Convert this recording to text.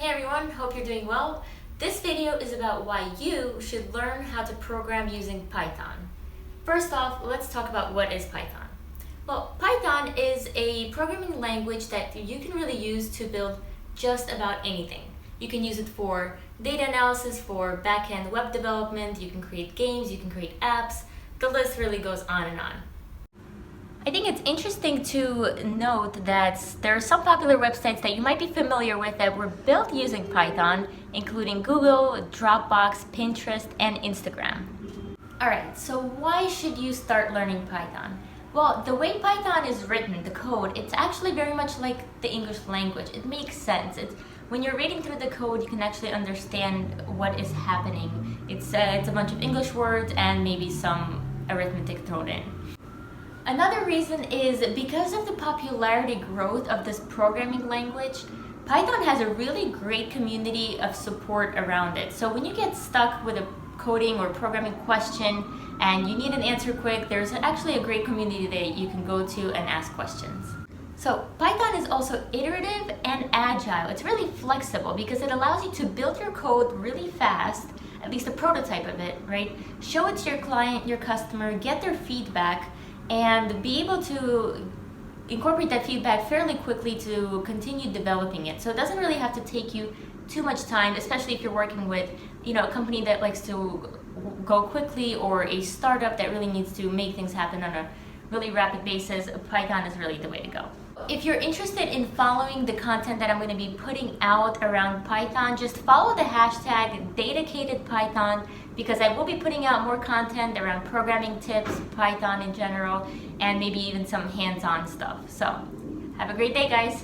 Hey everyone, hope you're doing well. This video is about why you should learn how to program using Python. First off, let's talk about what is Python. Well, Python is a programming language that you can really use to build just about anything. You can use it for data analysis, for back-end web development, you can create games, you can create apps. The list really goes on and on. I think it's interesting to note that there are some popular websites that you might be familiar with that were built using Python, including Google, Dropbox, Pinterest, and Instagram. Alright, so why should you start learning Python? Well, the way Python is written, the code, it's actually very much like the English language. It makes sense. When you're reading through the code, you can actually understand what is happening. It's a bunch of English words and maybe some arithmetic thrown in. Another reason is because of the popularity growth of this programming language, Python has a really great community of support around it. So when you get stuck with a coding or programming question and you need an answer quick, there's actually a great community that you can go to and ask questions. So Python is also iterative and agile. It's really flexible because it allows you to build your code really fast, at least a prototype of it, right? Show it to your client, your customer, get their feedback, and be able to incorporate that feedback fairly quickly to continue developing it. So it doesn't really have to take you too much time, especially if you're working with a company that likes to go quickly or a startup that really needs to make things happen on a really rapid basis. Python is really the way to go. If you're interested in following the content that I'm going to be putting out around Python, just follow the hashtag DataCatedPython because I will be putting out more content around programming tips, Python in general, and maybe even some hands-on stuff. So, have a great day, guys!